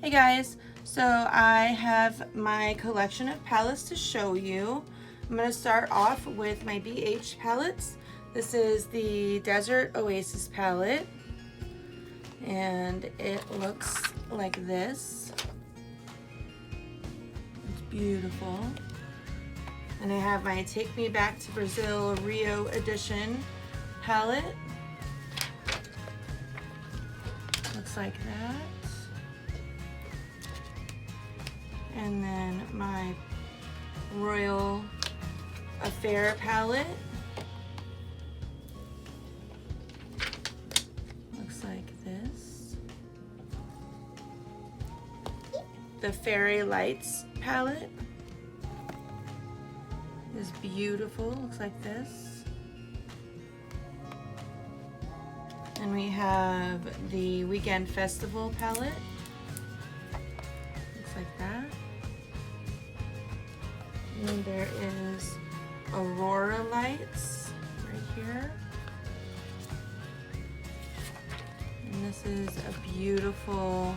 Hey guys, so I have my collection of palettes to show you. I'm going to start off with my BH palettes. This is the Desert Oasis palette, and it looks like this. It's beautiful. And I have my Take Me Back to Brazil Rio Edition palette. Looks like that. And then my Royal Affair palette. Looks like this. The Fairy Lights palette is beautiful. Looks like this. And we have the Weekend Festival palette. Looks like that. And there is Aurora Lights right here. And this is a beautiful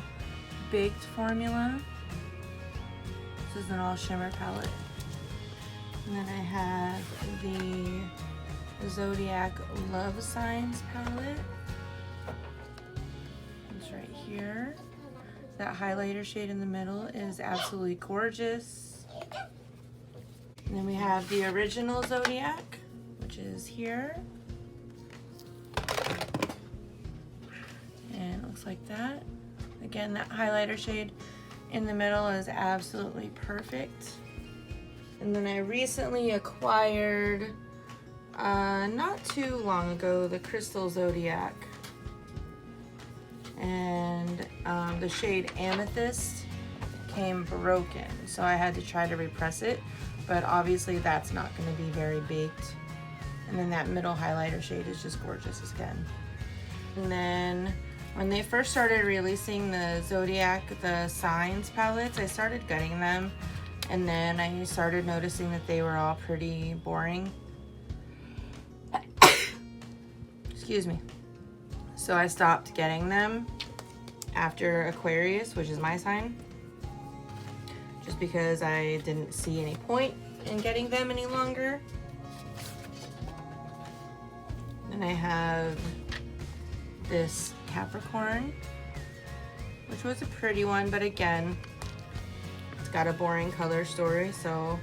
baked formula. This is an all shimmer palette. And then I have the Zodiac Love Signs palette. It's right here. That highlighter shade in the middle is absolutely gorgeous. And then we have the original Zodiac, which is here. And it looks like that. Again, that highlighter shade in the middle is absolutely perfect. And then I recently acquired, not too long ago, the Crystal Zodiac. And the shade Amethyst came broken, so I had to try to repress it. But obviously that's not going to be very baked. And then that middle highlighter shade is just gorgeous again. And then when they first started releasing the Zodiac, the Signs palettes, I started getting them. And then I started noticing that they were all pretty boring. Excuse me. So I stopped getting them after Aquarius, which is my sign. Just because I didn't see any point in getting them any longer. Then I have this Capricorn, which was a pretty one, but again, it's got a boring color story, so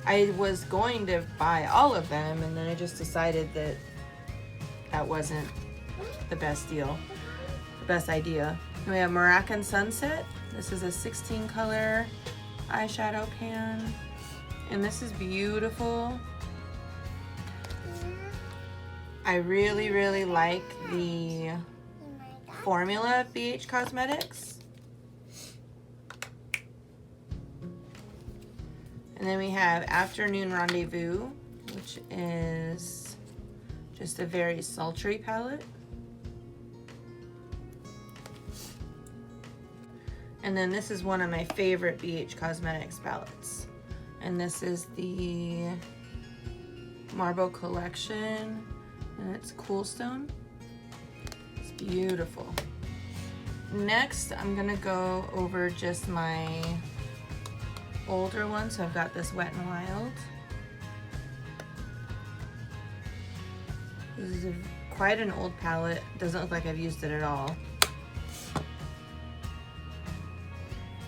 I was going to buy all of them, and then I just decided that that wasn't the best deal, the best idea. And we have Moroccan Sunset. This is a 16 color eyeshadow pan, and this is beautiful. I really like the formula of BH Cosmetics. And then we have Afternoon Rendezvous, which is just a very sultry palette. And then this is one of my favorite BH Cosmetics palettes. And this is the Marble Collection, and it's Cool Stone. It's beautiful. Next, I'm gonna go over just my older ones. So I've got this Wet n Wild. This is quite an old palette. Doesn't look like I've used it at all.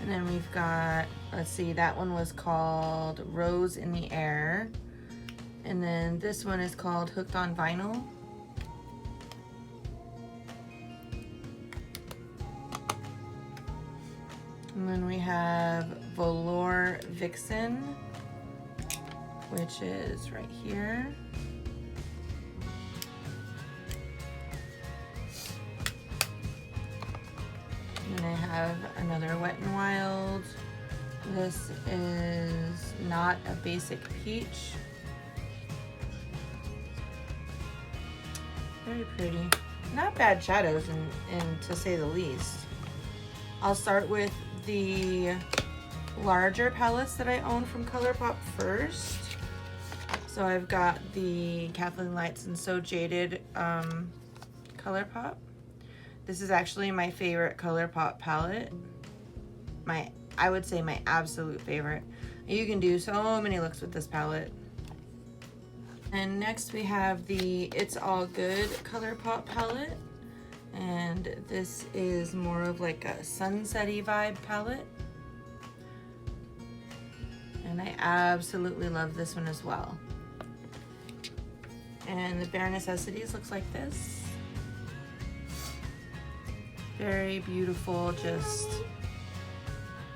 And then we've got, let's see, that one was called Rose in the Air. And then this one is called Hooked on Vinyl. And then we have Velour Vixen, which is right here. And I have another Wet n Wild. This is not a basic peach. Very pretty. Not bad shadows, and to say the least. I'll start with the larger palettes that I own from ColourPop first. So I've got the Kathleen Lights and So Jaded ColourPop. This is actually my favorite ColourPop palette. I would say my absolute favorite. You can do so many looks with this palette. And next we have the It's All Good ColourPop palette. And this is more of like a sunset-y vibe palette. And I absolutely love this one as well. And the Bare Necessities looks like this. Very beautiful, just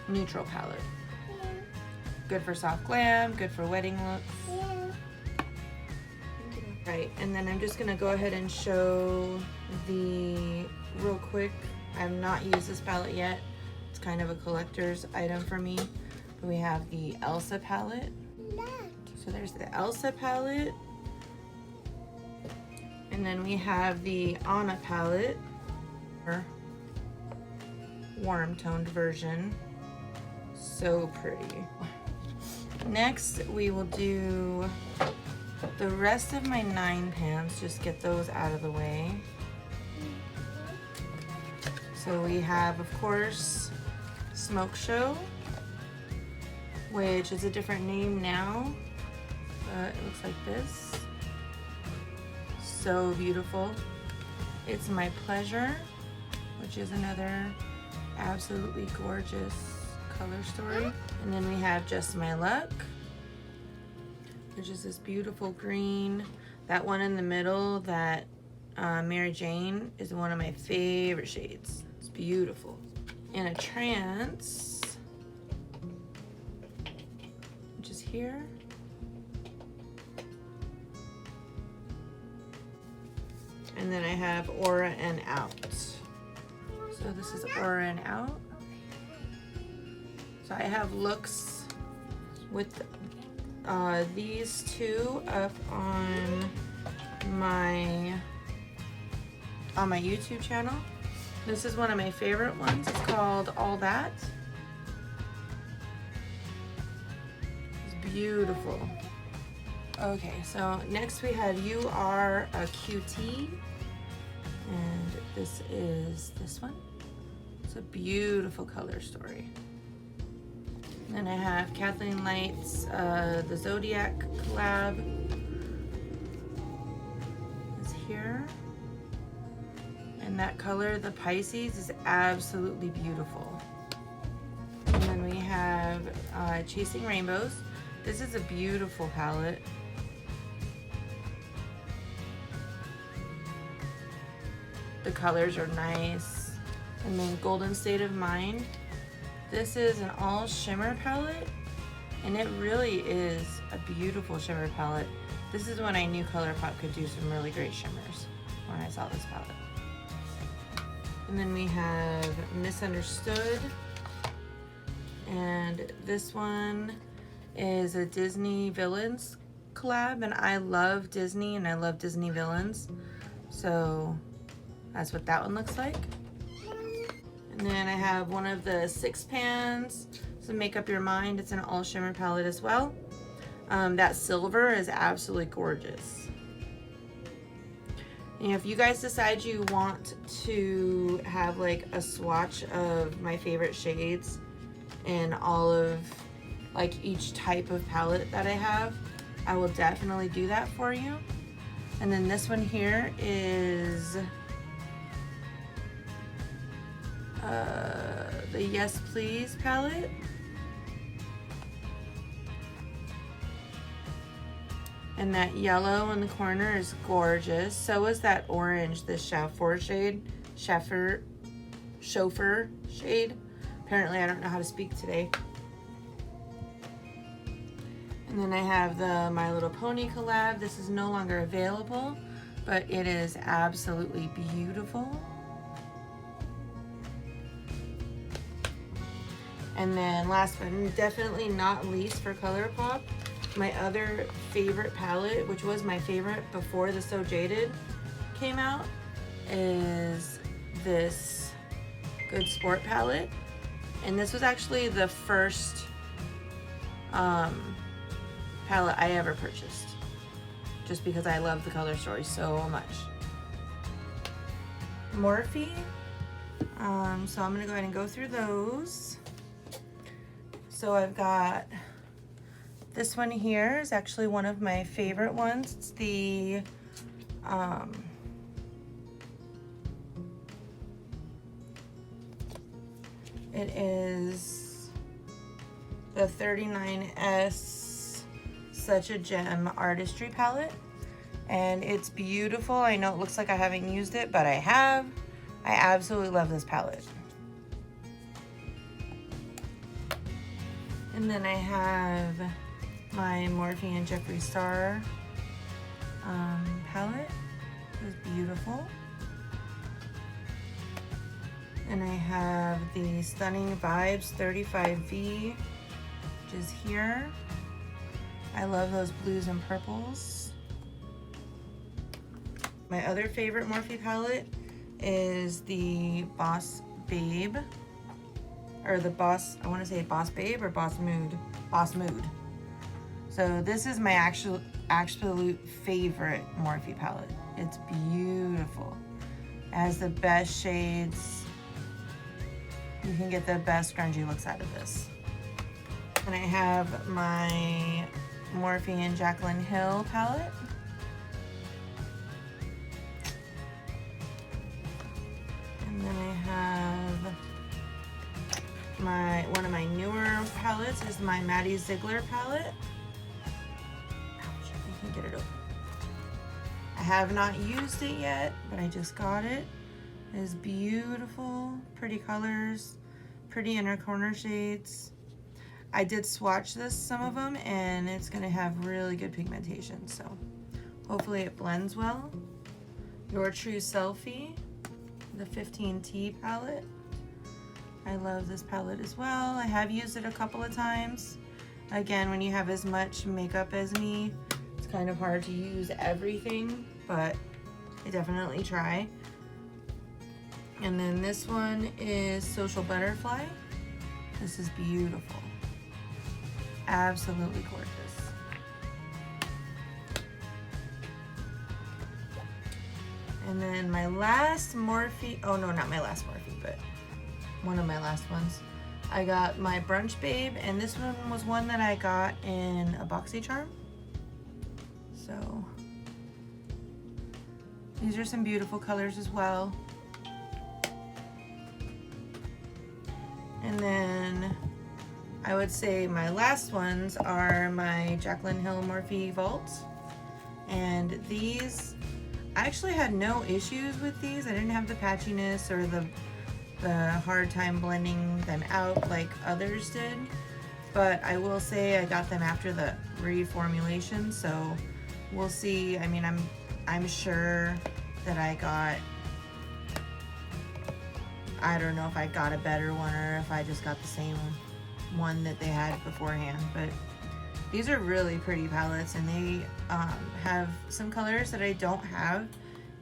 neutral palette. Good for soft glam, good for wedding looks. Right, and then I'm just gonna go ahead and show the real quick. I have not used this palette yet. It's kind of a collector's item for me. But we have the Elsa palette. So there's the Elsa palette. And then we have the Anna palette, or warm toned version. So pretty. Next, we will do the rest of my 9 pans, just get those out of the way. So we have, of course, Smoke Show, which is a different name now, but it looks like this. So beautiful. It's My Pleasure, which is another absolutely gorgeous color story. And then we have Just My Luck, which is this beautiful green. That one in the middle, that Mary Jane, is one of my favorite shades. It's beautiful. In a Trance, which is here. And then I have Aura and Out. So this is Aura and Out. So I have looks with these two up on my YouTube channel. This is one of my favorite ones. It's called All That. It's beautiful. Okay, so next we have You Are a QT, and this is this one. It's a beautiful color story. Then I have Kathleen Light's the Zodiac collab is here. And that color, the Pisces, is absolutely beautiful. And then we have Chasing Rainbows. This is a beautiful palette. The colors are nice. And then Golden State of Mind. This is an all shimmer palette, and it really is a beautiful shimmer palette. This is when I knew ColourPop could do some really great shimmers, when I saw this palette. And then we have Misunderstood, and this one is a Disney Villains collab, and I love Disney and I love Disney villains, so that's what that one looks like. And then I have one of the 6 pans, so Make Up Your Mind. It's an all shimmer palette as well. That silver is absolutely gorgeous. And if you guys decide you want to have like a swatch of my favorite shades in all of like each type of palette that I have, I will definitely do that for you. And then this one here is the Yes Please palette. And that yellow in the corner is gorgeous. So is that orange, the Chauffeur shade. Chauffeur shade. Apparently I don't know how to speak today. And then I have the My Little Pony collab. This is no longer available, but it is absolutely beautiful. And then last but definitely not least for ColourPop, my other favorite palette, which was my favorite before the So Jaded came out, is this Good Sport palette. And this was actually the first palette I ever purchased, just because I love the color story so much. Morphe. So I'm gonna go ahead and go through those. So I've got this one here is actually one of my favorite ones. It's the it is the 39S Such a Gem Artistry palette, and it's beautiful. I know it looks like I haven't used it, but I have. I absolutely love this palette. And then I have my Morphe and Jeffree Star palette. It's beautiful. And I have the Stunning Vibes 35V, which is here. I love those blues and purples. My other favorite Morphe palette is the Boss Babe, or the Boss, I want to say Boss Babe or Boss Mood. Boss Mood. So this is my absolute favorite Morphe palette. It's beautiful. It has the best shades. You can get the best grungy looks out of this. And I have my Morphe and Jaclyn Hill palette. And then I have one of my newer palettes is my Maddie Ziegler palette. Ouch, I can get it open. I have not used it yet, but I just got it. It is beautiful, pretty colors, pretty inner corner shades. I did swatch some of them, and it's gonna have really good pigmentation, so hopefully it blends well. Your True Selfie, the 15T palette. I love this palette as well. I have used it a couple of times. Again, when you have as much makeup as me, it's kind of hard to use everything, but I definitely try. And then this one is Social Butterfly. This is beautiful. Absolutely gorgeous. And then my last Morphe, oh no, not my last Morphe, but one of my last ones. I got my Brunch Babe, and this one was one that I got in a BoxyCharm. So these are some beautiful colors as well. And then I would say my last ones are my Jaclyn Hill Morphe Vaults. And these, I actually had no issues with these. I didn't have the patchiness or the hard time blending them out like others did. But I will say I got them after the reformulation, so we'll see. I mean, I'm sure that I don't know if I got a better one or if I just got the same one that they had beforehand, but these are really pretty palettes, and they have some colors that I don't have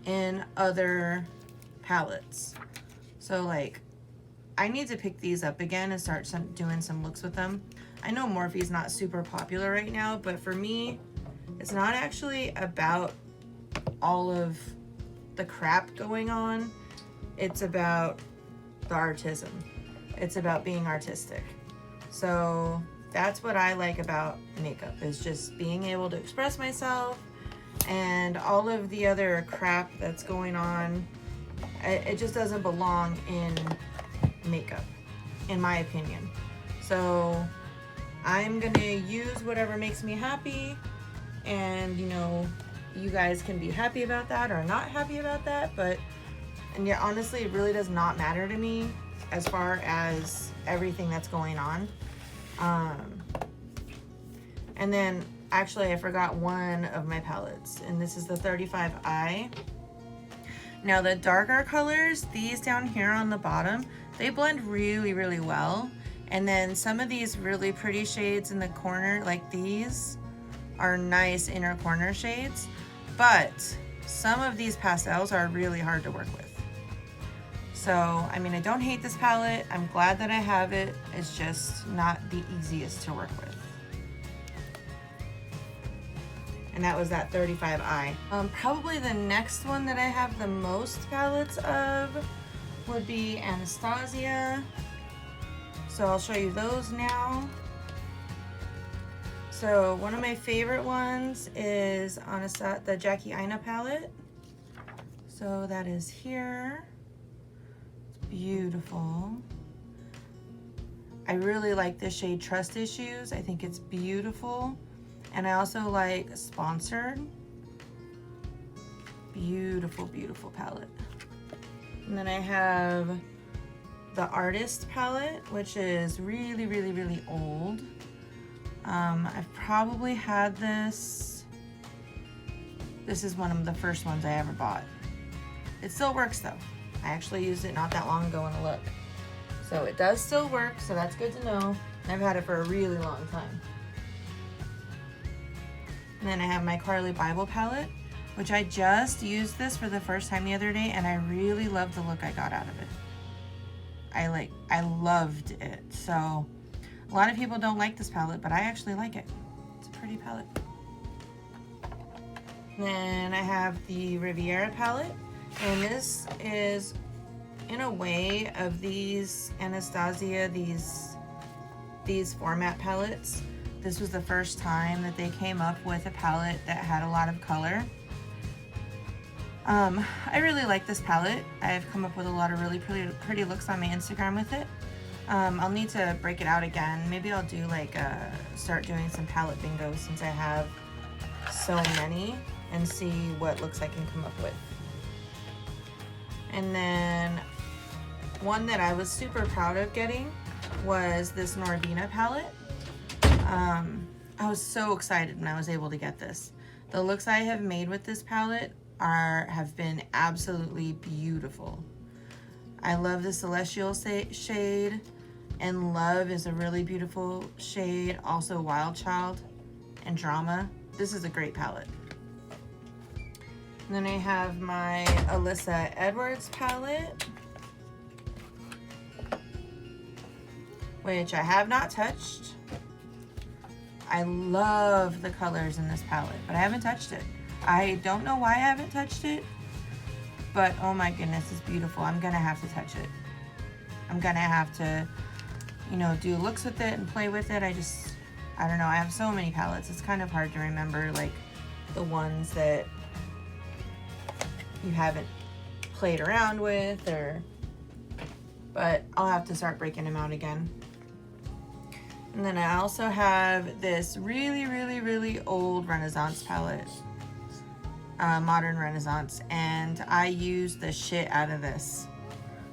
in other palettes. So like, I need to pick these up again and start doing some looks with them. I know Morphe's not super popular right now, but for me, it's not actually about all of the crap going on. It's about the artism. It's about being artistic. So that's what I like about makeup, is just being able to express myself, and all of the other crap that's going on, it just doesn't belong in makeup, in my opinion. So I'm gonna use whatever makes me happy, and you know, you guys can be happy about that or not happy about that, but and yeah, honestly, it really does not matter to me as far as everything that's going on. And then actually I forgot one of my palettes, and this is the 35i. Now the darker colors, these down here on the bottom, they blend really, really well. And then some of these really pretty shades in the corner, like these, are nice inner corner shades. But some of these pastels are really hard to work with. So, I mean, I don't hate this palette. I'm glad that I have it. It's just not the easiest to work with. And that was that 35i. Probably the next one that I have the most palettes of would be Anastasia. So I'll show you those now. So one of my favorite ones is the Jackie Aina palette. So that is here. It's beautiful. I really like the shade Trust Issues. I think it's beautiful. And I also like Sponsored. Beautiful, beautiful palette. And then I have the Artist palette, which is really, really, really old. I've probably had this. This is one of the first ones I ever bought. It still works though. I actually used it not that long ago in a look. So it does still work, so that's good to know. I've had it for a really long time. And then I have my Carly Bible palette, which I just used this for the first time the other day, and I really loved the look I got out of it. I loved it. So a lot of people don't like this palette, but I actually like it. It's a pretty palette. Then I have the Riviera palette, and this is in a way of these Anastasia, these format palettes. This was the first time that they came up with a palette that had a lot of color. I really like this palette. I've come up with a lot of really pretty looks on my Instagram with it. I'll need to break it out again. Maybe I'll do like start doing some palette bingo since I have so many, and see what looks I can come up with. And then one that I was super proud of getting was this Norvina palette. I was so excited when I was able to get this. The looks I have made with this palette have been absolutely beautiful. I love the Celestial shade, and Love is a really beautiful shade. Also Wild Child and Drama. This is a great palette. And then I have my Alyssa Edwards palette, which I have not touched. I love the colors in this palette, but I haven't touched it. I don't know why I haven't touched it, but oh my goodness, it's beautiful. I'm gonna have to touch it. I'm gonna have to, you know, do looks with it and play with it. I don't know, I have so many palettes. It's kind of hard to remember like the ones that you haven't played around with, but I'll have to start breaking them out again. And then I also have this really, really, really old Renaissance palette, Modern Renaissance, and I use the shit out of this.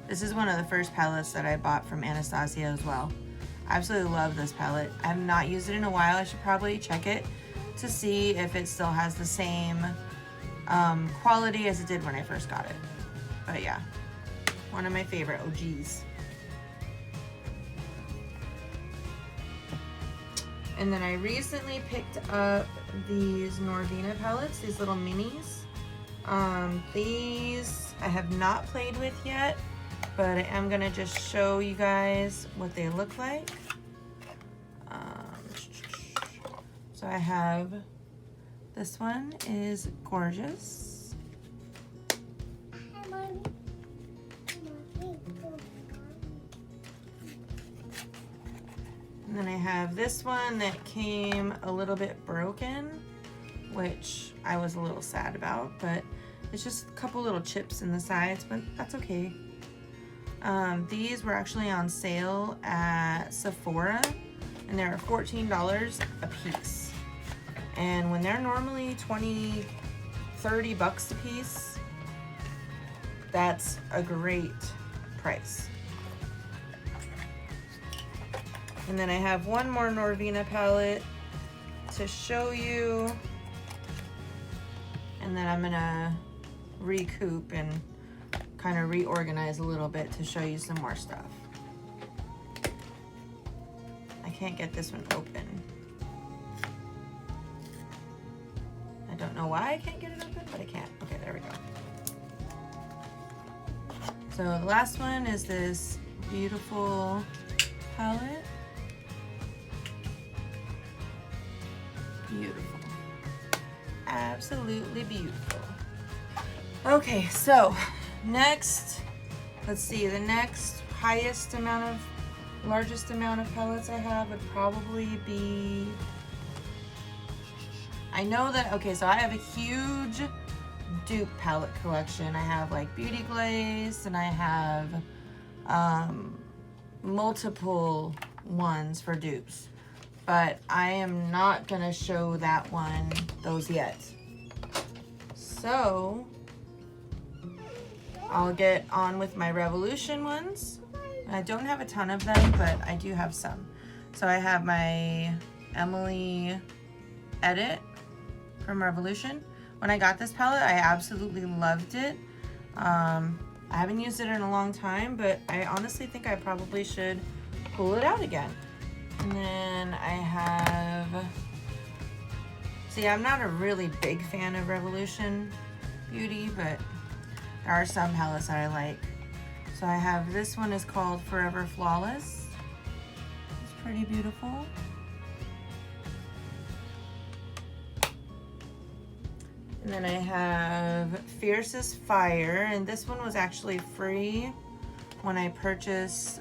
This is one of the first palettes that I bought from Anastasia as well. I absolutely love this palette. I have not used it in a while. I should probably check it to see if it still has the same quality as it did when I first got it. But yeah, one of my favorite OGs. And then I recently picked up these Norvina palettes, these little minis. These I have not played with yet, but I am gonna just show you guys what they look like. So I have, this one is gorgeous. And then I have this one that came a little bit broken, which I was a little sad about, but it's just a couple little chips in the sides, but that's okay. These were actually on sale at Sephora, and they're $14 a piece. And when they're normally $20, $30 a piece, that's a great price. And then I have one more Norvina palette to show you. And then I'm gonna recoup and kind of reorganize a little bit to show you some more stuff. I can't get this one open. I don't know why I can't get it open, but I can. Okay, there we go. So the last one is this beautiful palette. Beautiful. Absolutely beautiful. Okay, so next, let's see, the next largest amount of palettes I have would probably be I know that, okay, so I have a huge dupe palette collection. I have like Beauty Glaze, and I have multiple ones for dupes. But I am not gonna show those yet. So I'll get on with my Revolution ones. I don't have a ton of them, but I do have some. So I have my Emily Edit from Revolution. When I got this palette, I absolutely loved it. I haven't used it in a long time, but I honestly think I probably should pull it out again. And then I have, see, I'm not a really big fan of Revolution Beauty, but there are some palettes that I like. So I have, this one is called Forever Flawless. It's pretty beautiful. And then I have Fiercest Fire, and this one was actually free when I purchased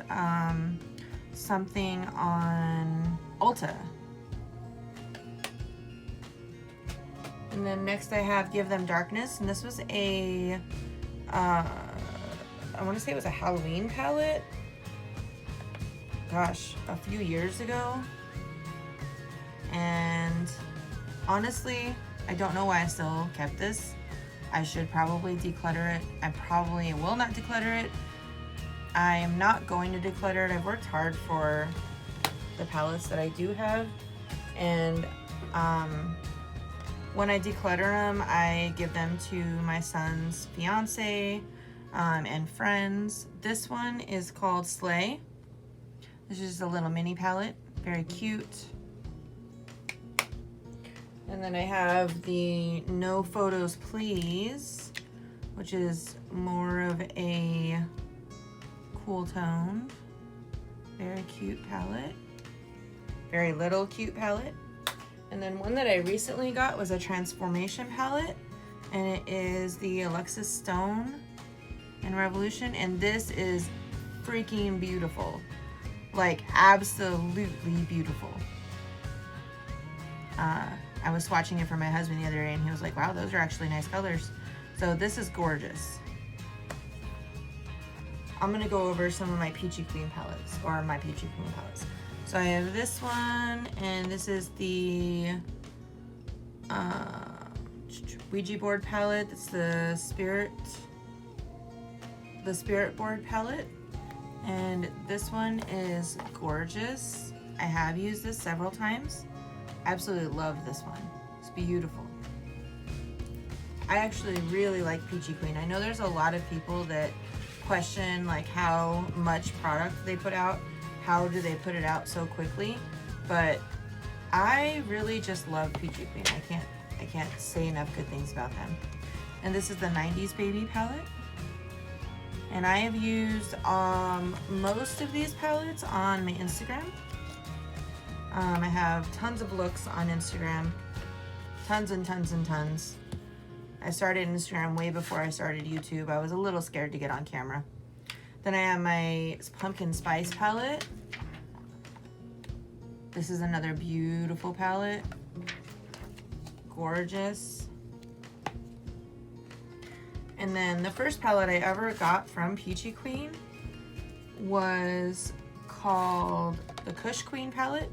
something on Ulta. And then next I have Give Them Darkness, and this was a, I want to say it was a Halloween palette. Gosh, a few years ago. And honestly, I don't know why I still kept this. I should probably declutter it. I probably will not declutter it. I am not going to declutter it. I've worked hard for the palettes that I do have. And when I declutter them, I give them to my son's fiance and friends. This one is called Slay. This is just a little mini palette, very cute. And then I have the No Photos Please, which is more of a cool tone. Very cute palette. Very little cute palette. And then one that I recently got was a Transformation palette, and it is the Alexis Stone in Revolution, and this is freaking beautiful. Like, absolutely beautiful. I was swatching it for my husband the other day, and he was like, wow, those are actually nice colors. So this is gorgeous. I'm gonna go over some of my Peachy Queen palettes, or my Peachy Queen palettes. So I have this one, and this is the Ouija board palette. It's the Spirit board palette. And this one is gorgeous. I have used this several times. Absolutely love this one. It's beautiful. I actually really like Peachy Queen. I know there's a lot of people that question like how much product they put out. How do they put it out so quickly? But I really just love Peachy Queen. I can't say enough good things about them. And this is the 90s Baby palette. And I have used most of these palettes on my Instagram. I have tons of looks on Instagram. Tons and tons and tons. I started Instagram way before I started YouTube. I was a little scared to get on camera. Then I have my Pumpkin Spice palette. This is another beautiful palette. Gorgeous. And then the first palette I ever got from Peachy Queen was called the Kush Queen palette,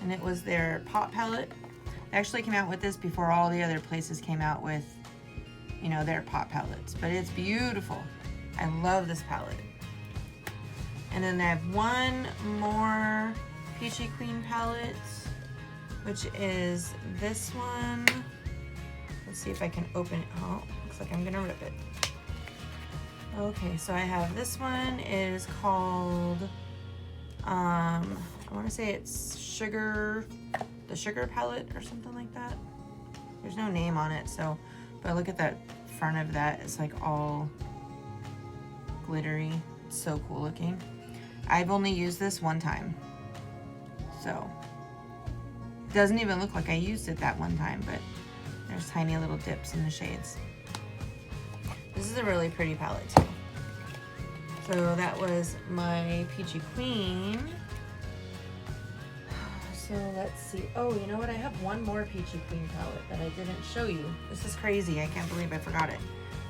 and it was their pop palette. They actually came out with this before all the other places came out with, you know, their pop palettes, but it's beautiful. I love this palette. And then I have one more Peachy Queen palette, which is this one. Let's see if I can open it. Oh, looks like I'm gonna rip it. Okay, so I have this one. It is called, I wanna say it's the Sugar palette or something like that. There's no name on it, so, but look at that front of that. It's like all glittery. It's so cool looking. I've only used this one time, so it doesn't even look like I used it that one time, but there's tiny little dips in the shades. This is a really pretty palette too. So that was my Peachy Queen. Let's So let's see. Oh, you know what? I have one more Peachy Queen palette that I didn't show you. This is crazy. I can't believe I forgot it.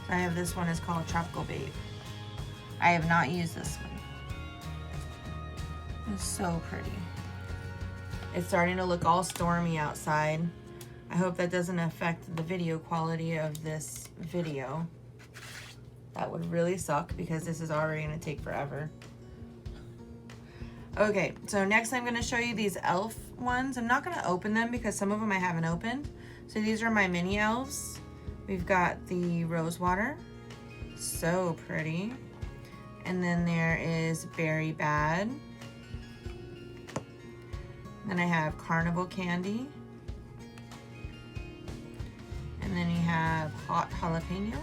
So I have this one. It's called Tropical Babe. I have not used this one. It's so pretty. It's starting to look all stormy outside. I hope that doesn't affect the video quality of this video. That would really suck because this is already gonna take forever. Okay, so next I'm gonna show you these elf ones. I'm not gonna open them because some of them I haven't opened. So these are my mini elves. We've got the rose water, so pretty. And then there is Berry Bad. Then I have Carnival Candy. And then you have Hot Jalapeno.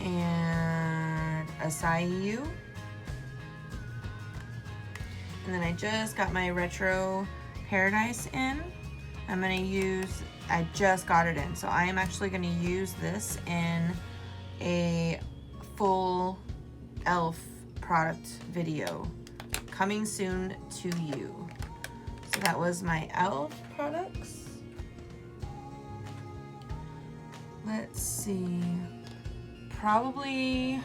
And Acai. And then I just got my Retro Paradise in. I'm gonna use, I just got it in. So I am actually gonna use this in a full elf product video coming soon to you. So that was my elf products. Let's see, probably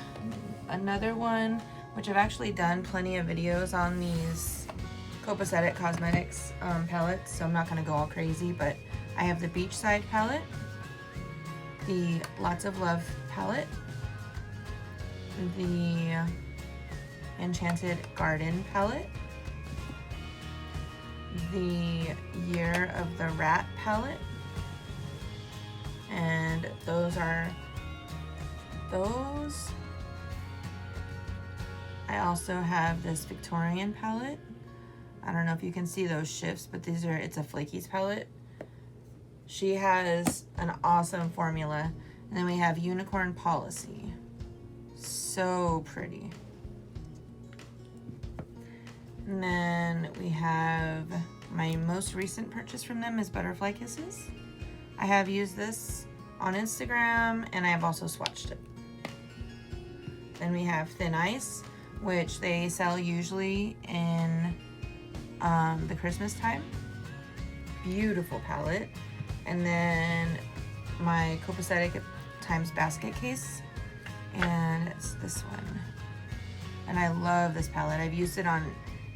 another one, which I've actually done plenty of videos on these Copacetic Cosmetics palettes, so I'm not gonna go all crazy, but I have the Beachside palette, the Lots of Love palette, the Enchanted Garden palette, the Year of the Rat palette, and those are those. I also have this Victorian palette. I don't know if you can see those shifts, but these are, it's a Flakies palette. She has an awesome formula. And then we have Unicorn Policy. So pretty. And then we have my most recent purchase from them is Butterfly Kisses. I have used this on Instagram and I have also swatched it. Then we have Thin Ice, which they sell usually in the Christmas time. Beautiful palette. And then my Copacetic times basket case, and it's this one. And I love this palette. I've used it on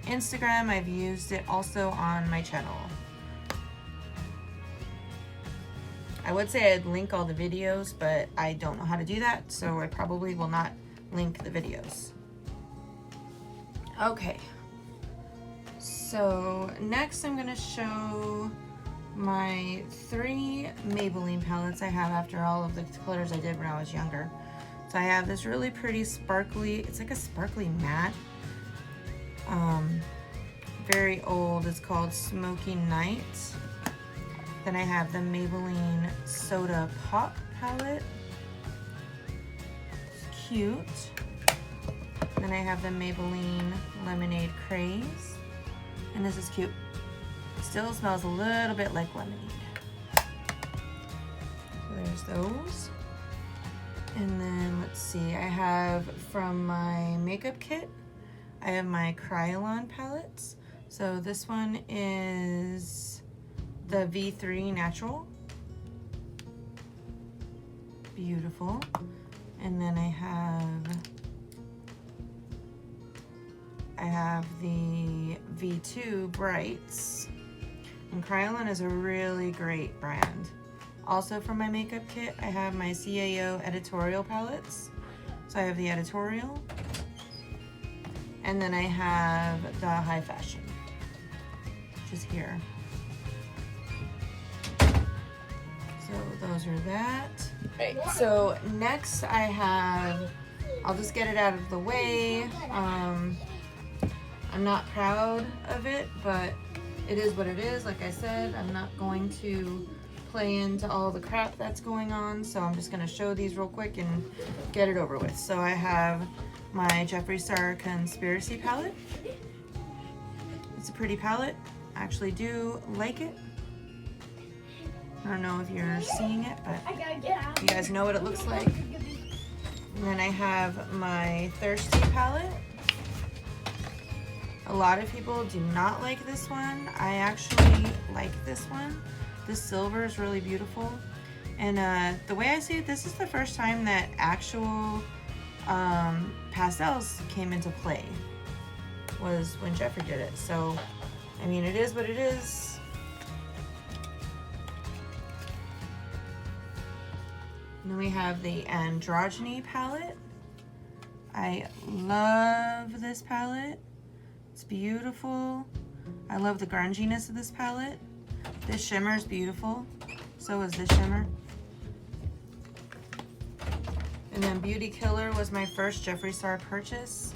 Instagram. I've used it also on my channel. I would say I'd link all the videos, but I don't know how to do that, so I probably will not link the videos. Okay, so next I'm gonna show my 3 Maybelline palettes I have after all of the colors I did when I was younger. So I have this really pretty sparkly, it's like a sparkly matte, very old, it's called Smoky Night. Then I have the Maybelline Soda Pop palette, it's cute. Then I have the Maybelline Lemonade Craze, and this is cute. Still smells a little bit like lemonade. So there's those. And then let's see, I have from my makeup kit, I have my Kryolan palettes. So this one is the V3 Natural. Beautiful. And then I have the V2 Brights. And Kryolan is a really great brand. Also from my makeup kit, I have my CAO editorial palettes. So I have the editorial. And then I have the High Fashion, which is here. So those are that. Right, so next I have, I'll just get it out of the way. I'm not proud of it, but it is what it is. Like I said, I'm not going to play into all the crap that's going on, so I'm just gonna show these real quick and get it over with. So I have my Jeffree Star Conspiracy palette. It's a pretty palette. I actually do like it. I don't know if you're seeing it, but you guys know what it looks like. And then I have my Thirsty palette. A A lot of people do not like this one. I actually like this one. This silver is really beautiful. And the way I see it, this is the first time that actual pastels came into play, was when Jeffree did it. So, I mean, it is what it is. And then we have the Androgyny palette. I love this palette. It's beautiful. I love the grunginess of this palette. This shimmer is beautiful. So is this shimmer. And then Beauty Killer was my first Jeffree Star purchase,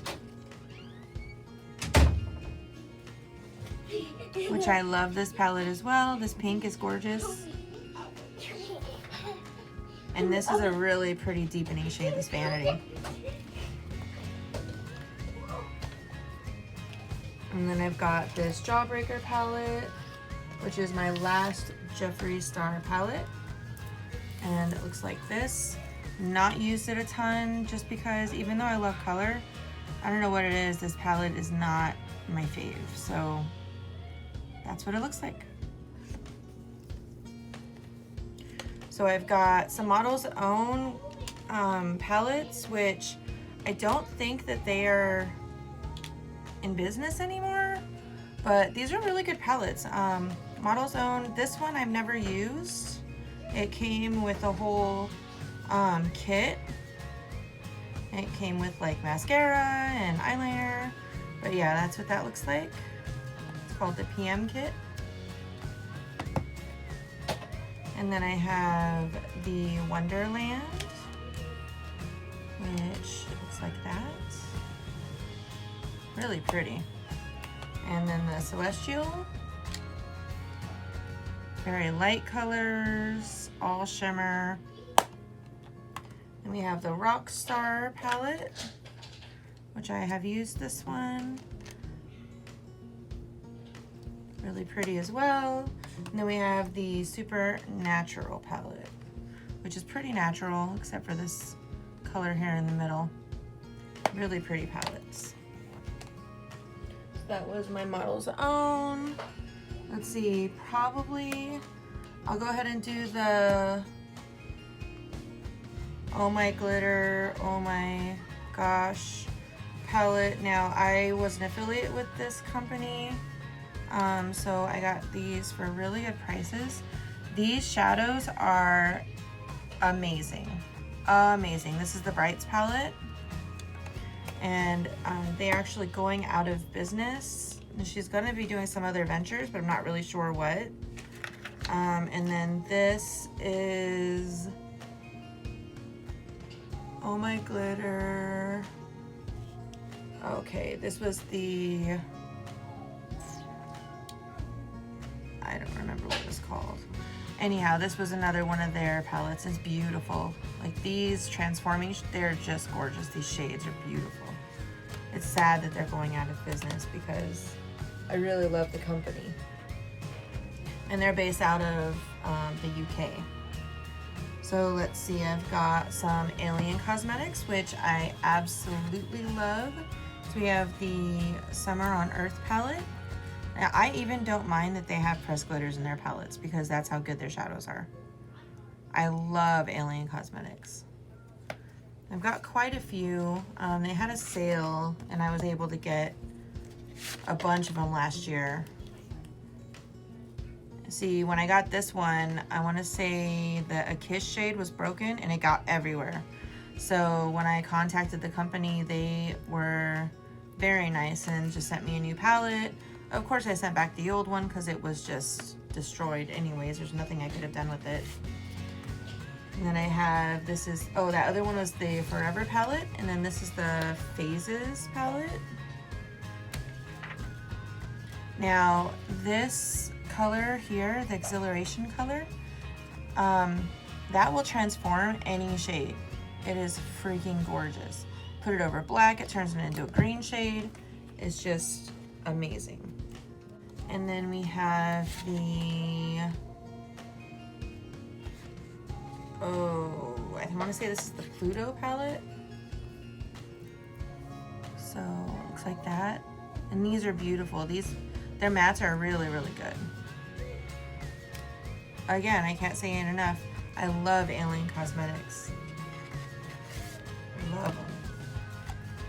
which I love this palette as well. This pink is gorgeous. And this is a really pretty deepening shade, this Vanity. And then I've got this Jawbreaker palette, which is my last Jeffree Star palette. And it looks like this. Not used it a ton just because even though I love color, I don't know what it is, this palette is not my fave. So that's what it looks like. So I've got some Model's Own palettes, which I don't think that they are in business anymore, but these are really good palettes. Model's Own, this one I've never used. It came with a whole kit. It came with like mascara and eyeliner, but yeah, that's what that looks like. It's called the PM kit. And then I have the Wonderland, which looks like that. Really pretty. And then the Celestial. Very light colors, all shimmer. And we have the Rockstar palette, which I have used this one. Really pretty as well. And then we have the Supernatural palette, which is pretty natural except for this color here in the middle. Really pretty palettes. So that was my Model's Own. Let's see, probably I'll go ahead and do the Oh My Glitter, Oh My Gosh palette. Now, I was an affiliate with this company, so I got these for really good prices. These shadows are amazing, amazing. This is the Brights palette, and they're actually going out of business. And she's gonna be doing some other ventures, but I'm not really sure what. And then this is Oh My Glitter. Okay, this was the, I don't remember what it was called. Anyhow, this was another one of their palettes. It's beautiful. Like these transforming, they're just gorgeous. These shades are beautiful. It's sad that they're going out of business because I really love the company. And they're based out of the UK. So let's see, I've got some Alien Cosmetics, which I absolutely love. So we have the Summer on Earth palette. Now, I even don't mind that they have pressed glitters in their palettes because that's how good their shadows are. I love Alien Cosmetics. I've got quite a few. They had a sale and I was able to get a bunch of them last year. See, when I got this one, I want to say that a Kiss shade was broken and it got everywhere. So when I contacted the company, they were very nice and just sent me a new palette. Of course, I sent back the old one because it was just destroyed anyways. There's nothing I could have done with it. And then I have, this is, oh, that other one was the Forever palette. And then this is the Phases palette. Now, this color here, the Exhilaration color, that will transform any shade. It is freaking gorgeous. Put it over black, it turns it into a green shade. It's just amazing. And then we have the, oh, I want to say this is the Pluto palette. So it looks like that. And these are beautiful. Their mattes are really, really good. Again, I can't say it enough. I love Alien Cosmetics. Love them.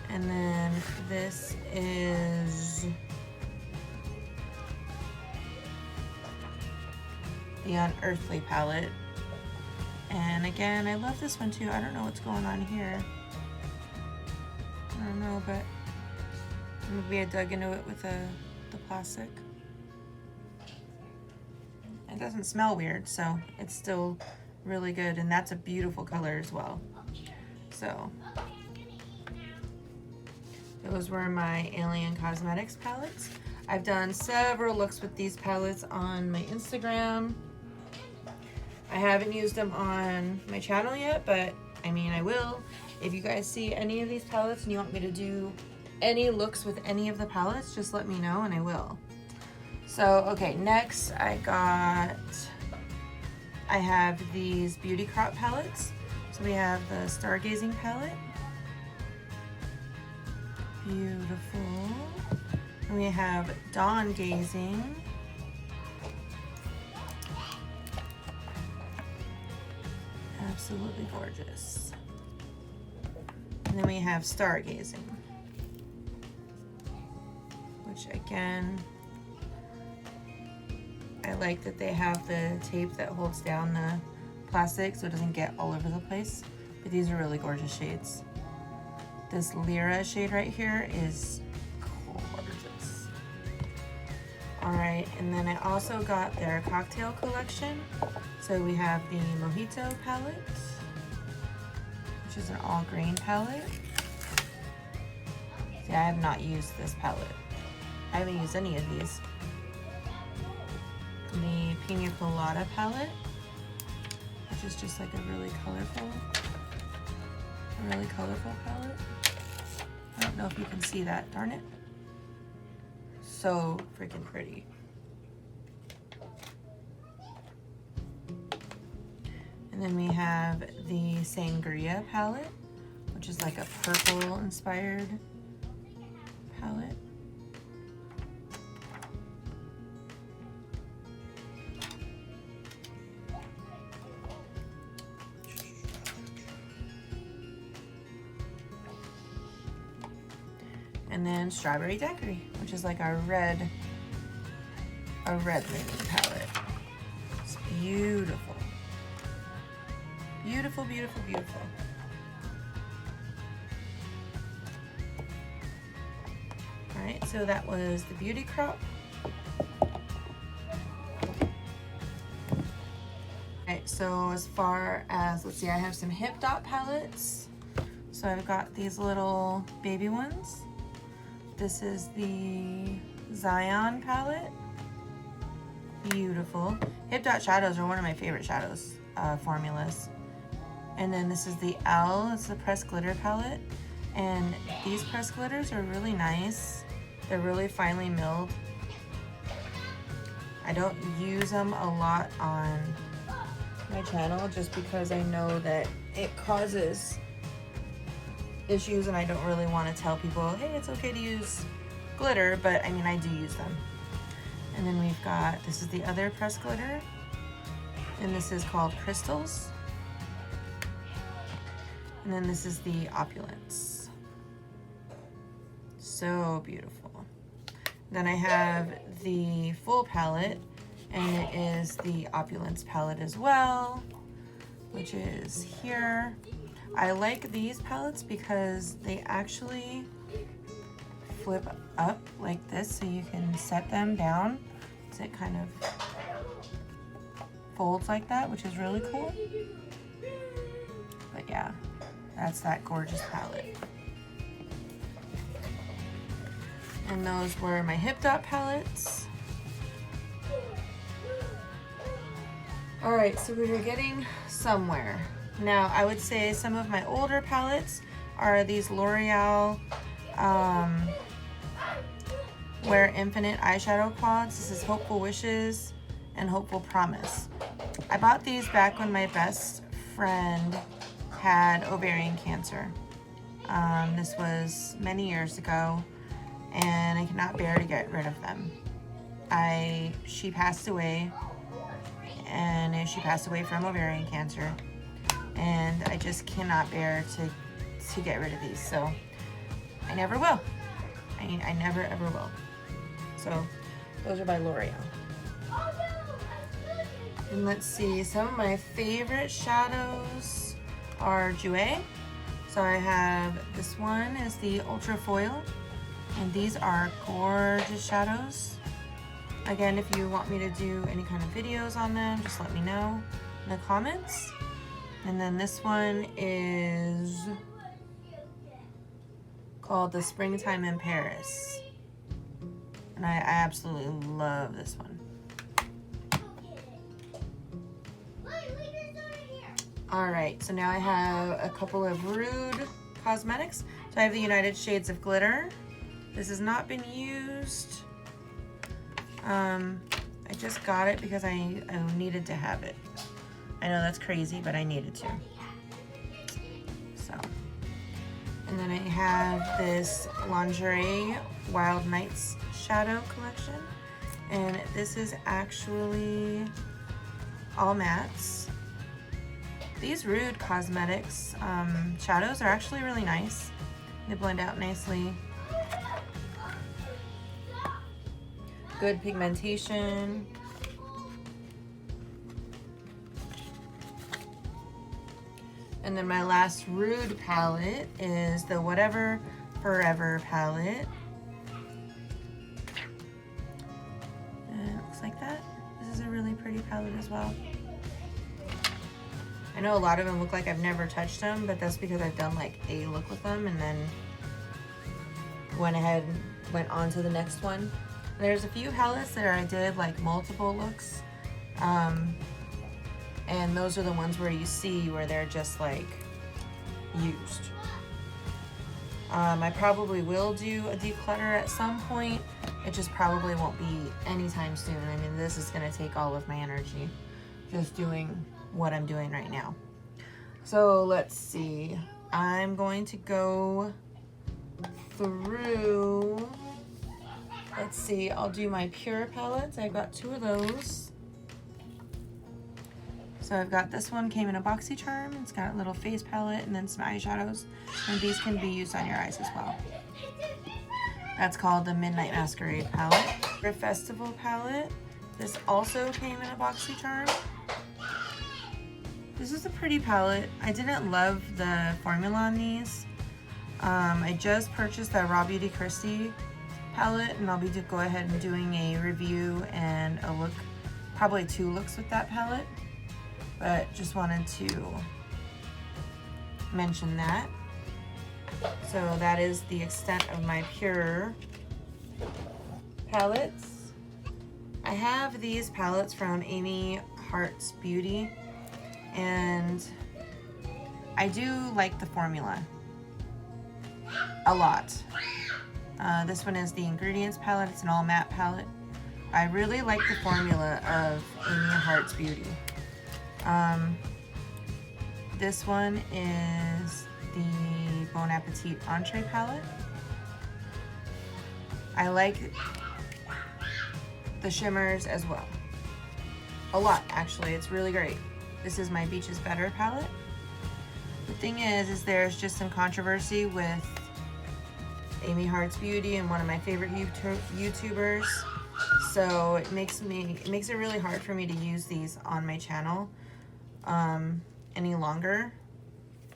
And then this is the Unearthly palette. And again, I love this one too. I don't know what's going on here. I don't know, but maybe I dug into it with the plastic. It doesn't smell weird, so it's still really good, and that's a beautiful color as well. So those were my Alien Cosmetics palettes. I've done several looks with these palettes on my Instagram. I haven't used them on my channel yet, but I mean, I will. If you guys see any of these palettes and you want me to do any looks with any of the palettes, just let me know and I will. So, okay, next I have these Beauty Crop palettes. So we have the Stargazing palette. Beautiful. And we have Dawn Gazing. Absolutely gorgeous. And then we have Stargazing, which again, I like that they have the tape that holds down the plastic so it doesn't get all over the place. But these are really gorgeous shades. This Lyra shade right here is gorgeous. All right, and then I also got their cocktail collection. So we have the Mojito palette, which is an all green palette. See, I have not used this palette. I haven't used any of these. The Pina Colada palette, which is just like a really colorful palette. I don't know if you can see that, darn it. So freaking pretty. And then we have the Sangria palette, which is like a purple inspired palette. And then Strawberry Daiquiri, which is like a red leaning palette. It's beautiful. Beautiful, beautiful, beautiful. All right, so that was the Beauty Crop. All right, so as far as, let's see, I have some Hip Dot palettes. So I've got these little baby ones. This is the Zion palette. Beautiful. Hip Dot shadows are one of my favorite shadows formulas. And then this is the L, it's the pressed glitter palette. And these pressed glitters are really nice. They're really finely milled. I don't use them a lot on my channel just because I know that it causes issues and I don't really want to tell people, hey, it's okay to use glitter, but I mean, I do use them. And then we've got, this is the other pressed glitter, and this is called Crystals. And then this is the Opulence. So beautiful. Then I have the full palette, and it is the Opulence palette as well, which is here. I like these palettes because they actually flip up like this, so you can set them down so it kind of folds like that, which is really cool. But yeah, that's that gorgeous palette. And those were my Hip Dot palettes. All right, so we were getting somewhere. Now, I would say some of my older palettes are these L'Oreal Wear Infinite eyeshadow quads. This is Hopeful Wishes and Hopeful Promise. I bought these back when my best friend had ovarian cancer. This was many years ago, and I cannot bear to get rid of them. She passed away, and she passed away from ovarian cancer, and I just cannot bear to get rid of these, so I never will. I never ever will. So those are by L'Oreal. And let's see, some of my favorite shadows are Jouer. So I have, this one is the Ultra Foil, and these are gorgeous shadows. Again, if you want me to do any kind of videos on them, just let me know in the comments. And then this one is called the Springtime in Paris. And I absolutely love this one. Alright, so now I have a couple of Rude Cosmetics. So I have the United Shades of Glitter. This has not been used. I just got it because I needed to have it. I know that's crazy, but I needed to. So, and then I have this Lingerie Wild Nights Shadow Collection. And this is actually all mattes. These Rude Cosmetics shadows are actually really nice. They blend out nicely. Good pigmentation. And then my last Rude palette is the Whatever Forever palette. And it looks like that. This is a really pretty palette as well. I know a lot of them look like I've never touched them, but that's because I've done like a look with them and then went ahead and went on to the next one. There's a few palettes that I did like multiple looks, and those are the ones where you see where they're just like used. I probably will do a declutter at some point. It just probably won't be anytime soon. I mean, this is gonna take all of my energy just doing what I'm doing right now. So let's see. I'm going to go through, let's see, I'll do my Pure palettes. I've got 2 of those. So I've got this one, came in a BoxyCharm. It's got a little face palette and then some eyeshadows. And these can be used on your eyes as well. That's called the Midnight Masquerade palette. For Festival palette, this also came in a BoxyCharm. This is a pretty palette. I didn't love the formula on these. I just purchased that Raw Beauty Christie palette, and I'll be go ahead and doing a review and a look, probably 2 looks with that palette. But just wanted to mention that. So that is the extent of my Pure palettes. I have these palettes from Amy Hart's Beauty, and I do like the formula a lot. This one is the Ingredients palette. It's an all matte palette. I really like the formula of Amy Hart's Beauty. This one is the Bon Appetit Entree palette. I like the shimmers as well. A lot, actually. It's really great. This is my Beach is Better palette. The thing is there's just some controversy with Amy Hart's Beauty and one of my favorite YouTubers. So it makes it really hard for me to use these on my channel any longer.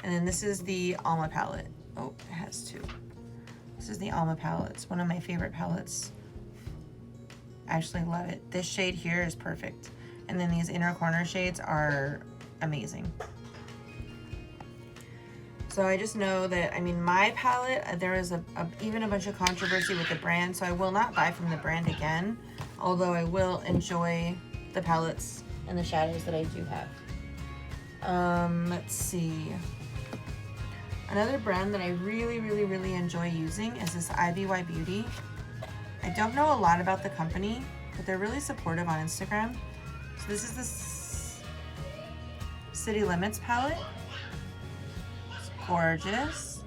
And then this is the Alma palette. Oh, it has 2. This is the Alma palette. It's one of my favorite palettes. I actually love it. This shade here is perfect. And then these inner corner shades are amazing. So I just know that, I mean, my palette, there is even a bunch of controversy with the brand, so I will not buy from the brand again, although I will enjoy the palettes and the shadows that I do have. Let's see. Another brand that I really enjoy using is this IBY Beauty. I don't know a lot about the company, but they're really supportive on Instagram. So this is the City Limits palette. It's gorgeous.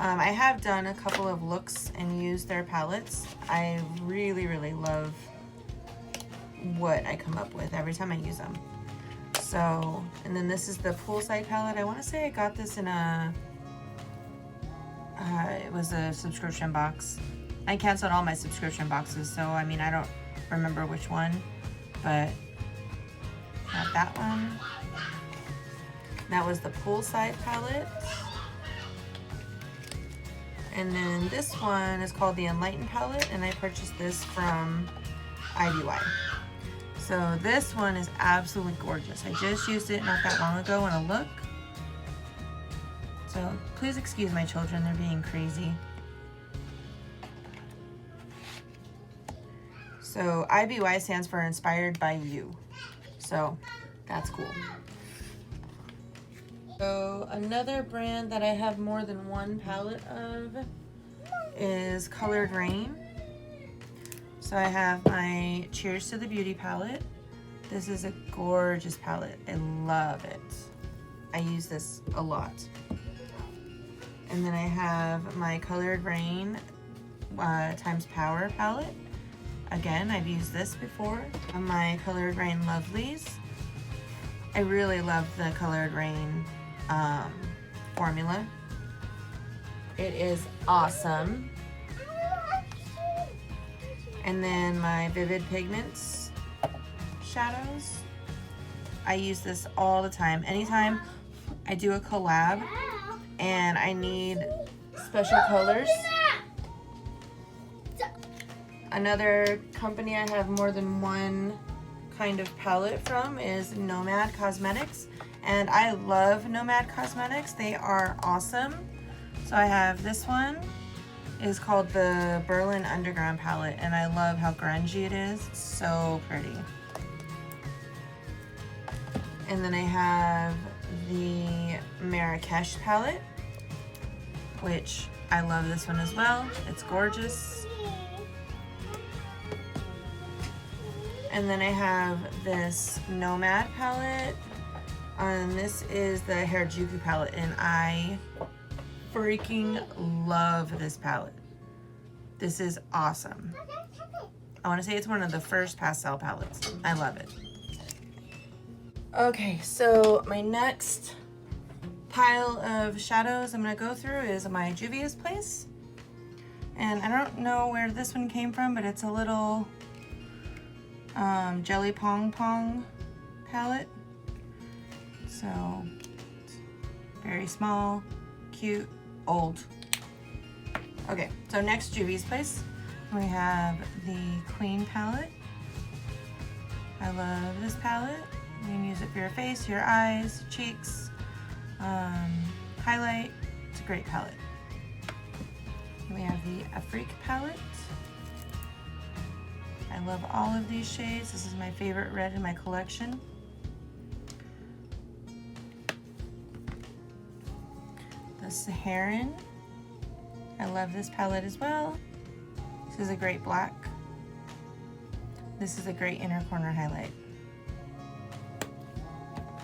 I have done a couple of looks and used their palettes. I really, really love what I come up with every time I use them. So, and then this is the poolside palette. I want to say I got this in a, it was a subscription box. I canceled all my subscription boxes, so I mean, I don't remember which one, but got that one. That was the poolside palette. And then this one is called the Enlightened palette, and I purchased this from IBY. So this one is absolutely gorgeous. I just used it not that long ago in a look. So please excuse my children, they're being crazy. So IBY stands for Inspired by You. So that's cool. So another brand that I have more than one palette of is Colored Rain. So I have my Cheers to the Beauty palette. This is a gorgeous palette. I love it. I use this a lot. And then I have my Colored Rain times Power palette. Again, I've used this before. My Colored Rain Lovelies. I really love the Colored Rain formula. It is awesome. And then my Vivid Pigments shadows. I use this all the time. Anytime I do a collab and I need special colors. Another company I have more than one kind of palette from is Nomad Cosmetics, and I love Nomad Cosmetics. They are awesome. So I have this one, is called the Berlin Underground palette, and I love how grungy it is. It's so pretty. And then I have the Marrakesh palette, which I love this one as well. It's gorgeous. And then I have this Nomad palette, and this is the Harajuku palette, and I freaking love this palette. This is awesome. I want to say it's one of the first pastel palettes. I love it. Okay, so my next pile of shadows I'm going to go through is my Juvia's Place. And I don't know where this one came from, but it's a little Jelly Pong Pong palette. So it's very small, cute, old. Okay, so next Juvia's Place, we have the Queen palette. I love this palette. You can use it for your face, your eyes, cheeks, highlight. It's a great palette. And we have the Afrique palette. I love all of these shades. This is my favorite red in my collection. The Saharan. I love this palette as well. This is a great black. This is a great inner corner highlight.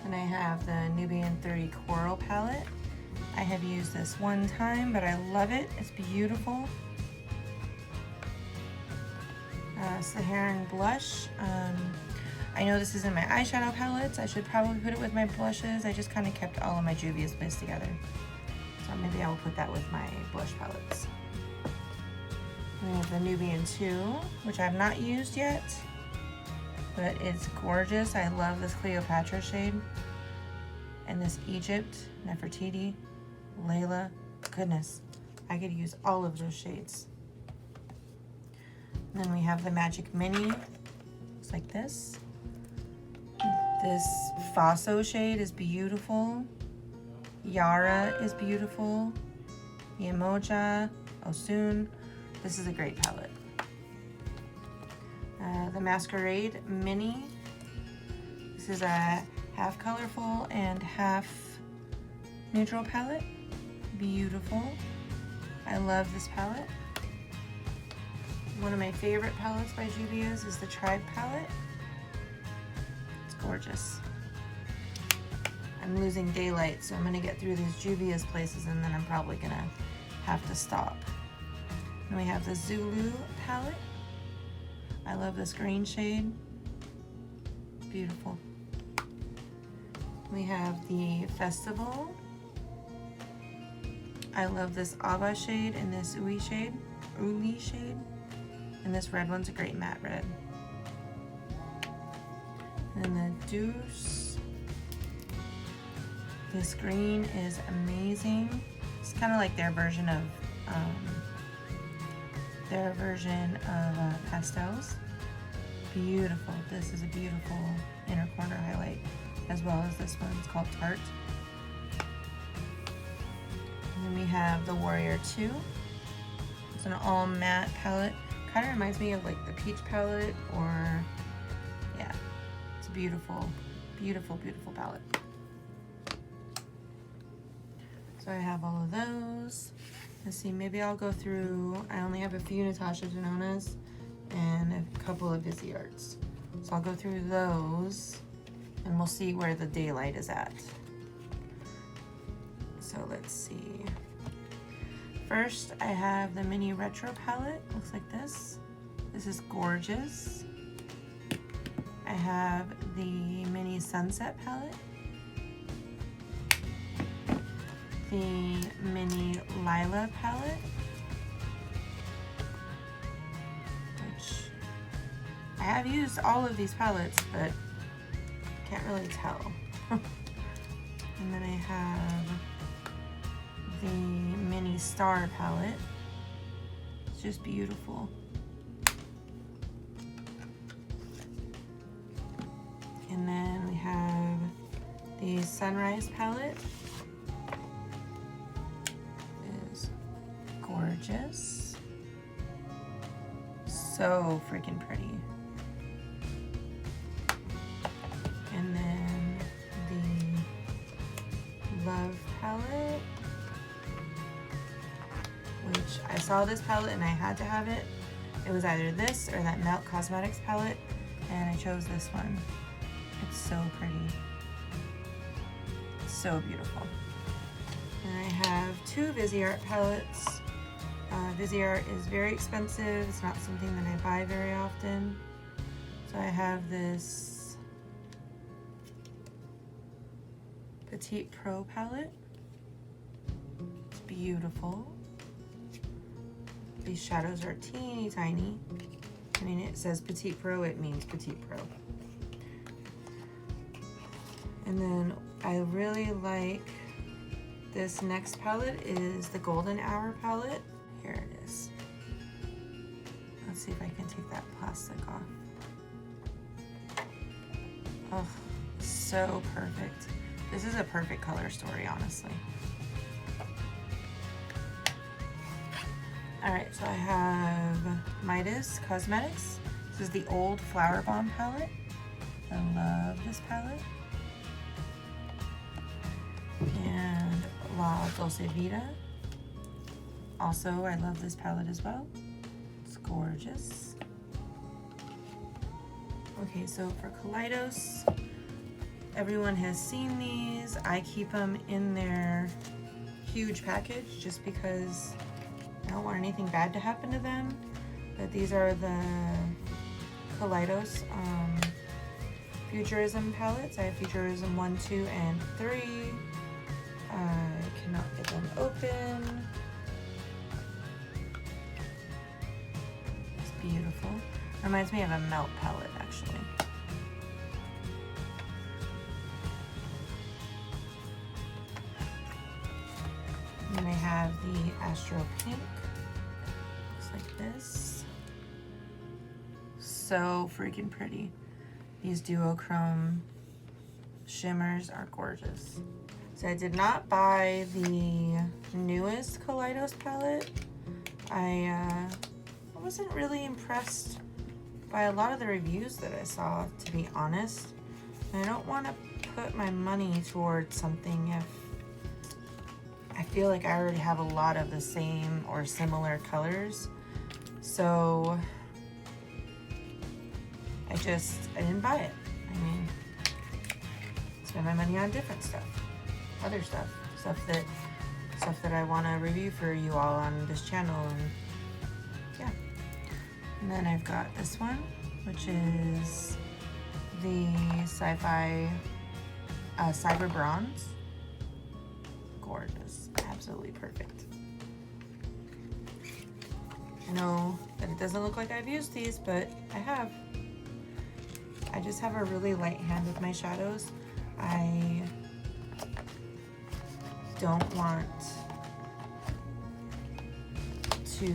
And I have the Nubian 30 Coral palette. I have used this one time, but I love it. It's beautiful. Saharan blush. I know this is in my eyeshadow palettes. I should probably put it with my blushes. I just kind of kept all of my Juvia's Place together. So maybe I will put that with my blush palettes. We have the Nubian 2, which I've not used yet, but it's gorgeous. I love this Cleopatra shade. And this Egypt, Nefertiti, Layla. Goodness, I could use all of those shades. And then we have the Magic Mini. Looks like this. This Faso shade is beautiful. Yara is beautiful. Yemoja, Osun. This is a great palette. The Masquerade Mini. This is a half colorful and half neutral palette. Beautiful. I love this palette. One of my favorite palettes by Juvia's is the Tribe palette. It's gorgeous. I'm losing daylight, so I'm gonna get through these Juvia's Places, and then I'm probably gonna have to stop. And we have the Zulu palette. I love this green shade. Beautiful. We have the Festival. I love this Ava shade and this Uli shade. And this red one's a great matte red. And the Deuce. This green is amazing. It's kind of like their version of pastels. Beautiful. This is a beautiful inner corner highlight, as well as this one. It's called Tart. And then we have the Warrior 2. It's an all matte palette. Kind of reminds me of like the Peach palette, or yeah, it's a beautiful, beautiful, beautiful palette. So I have all of those. Let's see, maybe I'll go through, I only have a few Natasha Denonas and a couple of Visearts. So I'll go through those and we'll see where the daylight is at. So let's see. First, I have the mini retro palette. Looks like this. This is gorgeous. I have the mini sunset palette. The mini Lila palette, which I have used all of these palettes, but can't really tell. And then I have the mini Star palette. It's just beautiful. And then we have the Sunrise palette. Gorgeous. So freaking pretty. And then the Love palette, which I saw this palette and I had to have it. It was either this or that Melt Cosmetics palette, and I chose this one. It's so pretty. So beautiful. And I have two Viseart palettes. Viseart is very expensive. It's not something that I buy very often. So I have this Petite Pro palette. It's beautiful. These shadows are teeny tiny. I mean, it says Petite Pro, it means Petite Pro. And then I really like this next palette is the Golden Hour palette. Here it is. Let's see if I can take that plastic off. Oh, so perfect. This is a perfect color story, honestly. All right, so I have Midas Cosmetics. This is the old Flower Bomb palette. I love this palette. And La Dolce Vita. Also, I love this palette as well. It's gorgeous. Okay, so for Kaleidos, everyone has seen these. I keep them in their huge package just because I don't want anything bad to happen to them. But these are the Kaleidos Futurism palettes. I have Futurism 1, 2, and 3. I cannot get them open. It's beautiful. Reminds me of a Melt palette, actually. And then I have the Astro Pink. Looks like this. So freaking pretty. These duochrome shimmers are gorgeous. So I did not buy the newest Kaleidos palette. I wasn't really impressed by a lot of the reviews that I saw, to be honest. And I don't want to put my money towards something if I feel like I already have a lot of the same or similar colors. So I didn't buy it. I mean, spend my money on different stuff, other stuff that stuff that I want to review for you all on this channel, and yeah. And then I've got this one, which is the Sci-Fi Cyber Bronze. Gorgeous, absolutely perfect. I know that it doesn't look like I've used these, but I have. I just have a really light hand with my shadows. I don't want to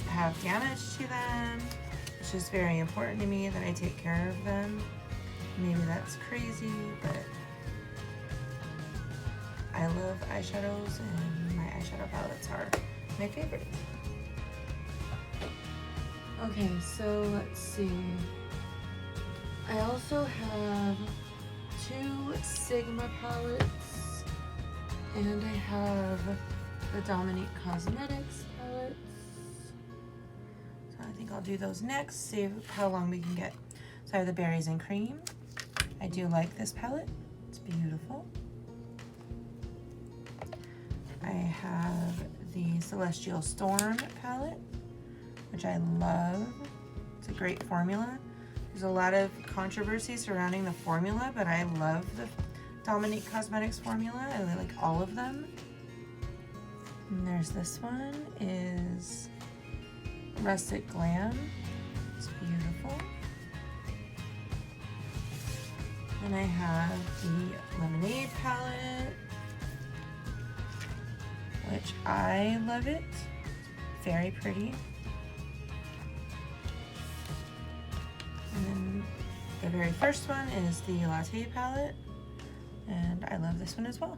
have damage to them. It's just very important to me that I take care of them. Maybe that's crazy, but I love eyeshadows, and my eyeshadow palettes are my favorite. Okay, so let's see. I also have 2 Sigma palettes, and I have the Dominique Cosmetics palettes. So I think I'll do those next, see how long we can get. So I have the Berries and Cream. I do like this palette. It's beautiful. I have the Celestial Storm palette, which I love. It's a great formula. There's a lot of controversy surrounding the formula, but I love the Dominique Cosmetics formula. I like all of them. And there's this one, is Rustic Glam. It's beautiful. And I have the Lemonade palette, which I love it. Very pretty. And then the very first one is the Latte palette, and I love this one as well.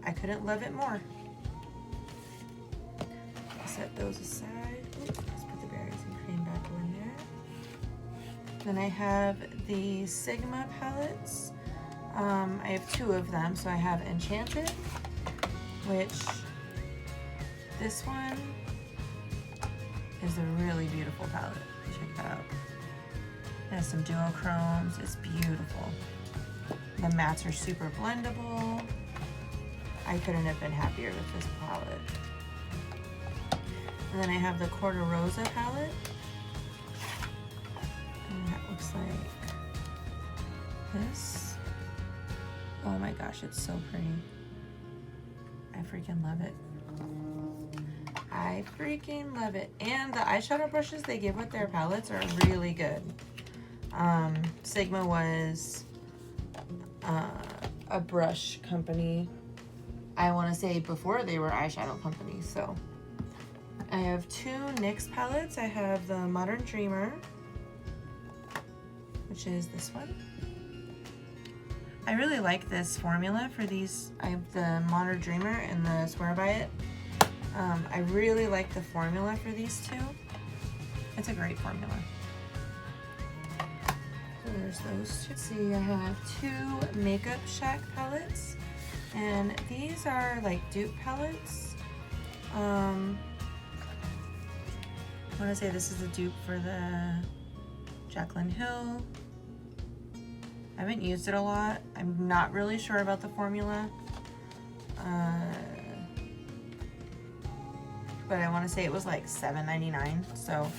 I couldn't love it more. I'll set those aside. Oops, let's put the Berries and Cream back in there. Then I have the Sigma palettes. I have 2 of them. So I have Enchanted, which this one is a really beautiful palette. Check that out. It has some duochromes. It's beautiful. The mattes are super blendable. I couldn't have been happier with this palette. And then I have the Corta Rosa palette. And that looks like this. Oh my gosh, it's so pretty. I freaking love it. I freaking love it. And the eyeshadow brushes they give with their palettes are really good. Sigma was a brush company, I want to say, before they were eyeshadow companies. So I have 2 NYX palettes. I have the Modern Dreamer, which is this one. I really like this formula for these. I have the Modern Dreamer and the Swear By It. I really like the formula for these 2. It's a great formula. So there's those 2. Let's see, I have 2 Makeup Shack palettes, and these are like dupe palettes. I want to say this is a dupe for the Jaclyn Hill. I haven't used it a lot. I'm not really sure about the formula. But I want to say it was like $7.99, so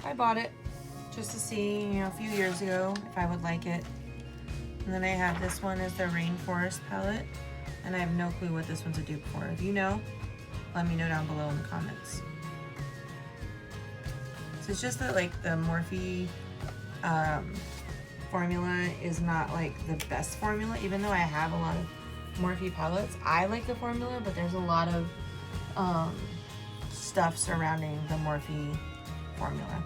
I bought it just to see, you know, a few years ago if I would like it. And then I have this one as the Rainforest palette, and I have no clue what this one's a dupe for. If you know, let me know down below in the comments. So it's just that like the Morphe formula is not like the best formula, even though I have a lot of Morphe palettes. I like the formula, but there's a lot of stuff surrounding the Morphe formula.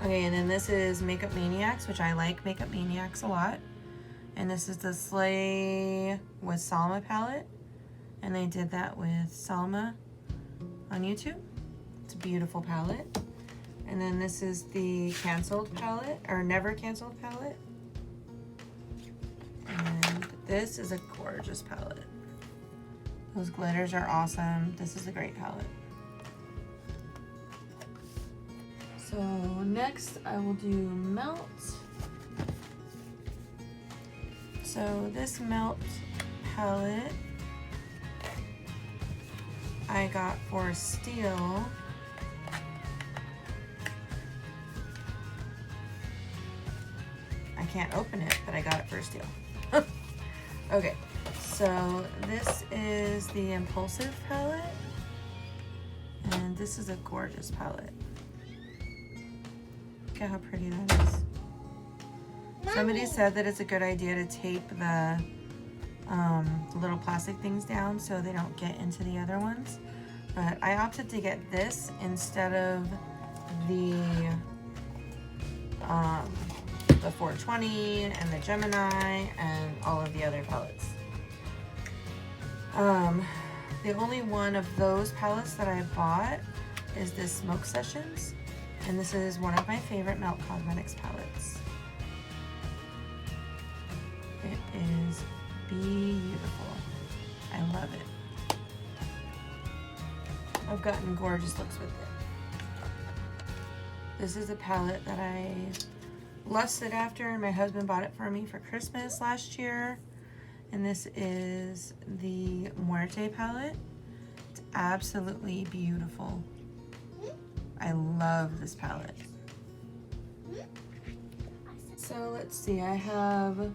Okay, and then this is Makeup Maniacs, which I like Makeup Maniacs a lot. And this is the Slay with Salma palette. And they did that with Salma on YouTube. It's a beautiful palette. And then this is the Canceled palette, or Never Canceled palette. And this is a gorgeous palette. Those glitters are awesome. This is a great palette. So next I will do Melt. So this Melt palette I got for Steel. I can't open it, but I got it for Steel. Okay, so this is the Impulsive palette, and this is a gorgeous palette. Look at how pretty that is. Somebody said that it's a good idea to tape the little plastic things down so they don't get into the other ones. But I opted to get this instead of the 420 and the Gemini and all of the other palettes. The only one of those palettes that I bought is this Smoke Sessions, and this is one of my favorite Melt Cosmetics palettes. It is beautiful. I love it. I've gotten gorgeous looks with it. This is a palette that I lusted after, and my husband bought it for me for Christmas last year. And this is the Muerte palette. It's absolutely beautiful. I love this palette. So let's see, I have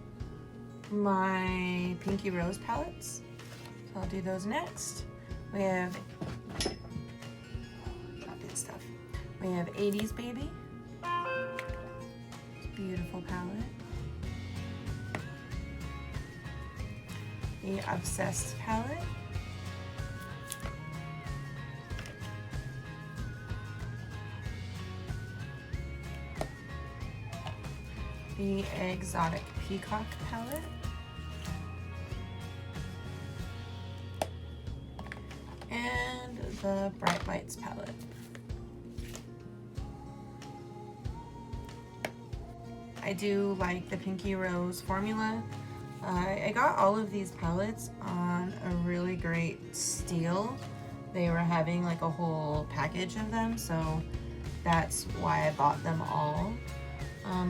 my Pinky Rose palettes. So I'll do those next. We have, not good stuff. We have 80s Baby. It's a beautiful palette. The Obsessed palette. The Exotic Peacock palette. And the Bright Lights palette. I do like the Pinky Rose formula. I got all of these palettes on a really great steal. They were having like a whole package of them, so that's why I bought them all.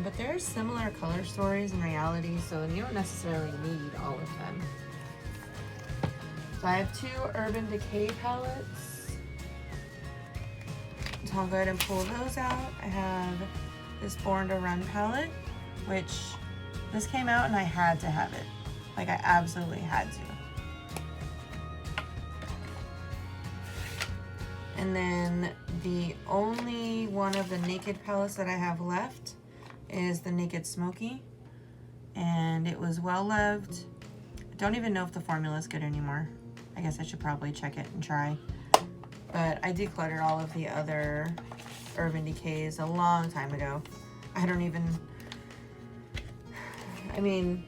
But there are similar color stories in reality, so you don't necessarily need all of them. So I have two Urban Decay palettes. So I'll go ahead and pull those out. I have this Born to Run palette, which this came out and I had to have it. Like, I absolutely had to. And then the only one of the Naked palettes that I have left is the Naked Smoky. And it was well loved. I don't even know if the formula is good anymore. I guess I should probably check it and try. But I decluttered all of the other Urban Decays a long time ago. I don't even... I mean,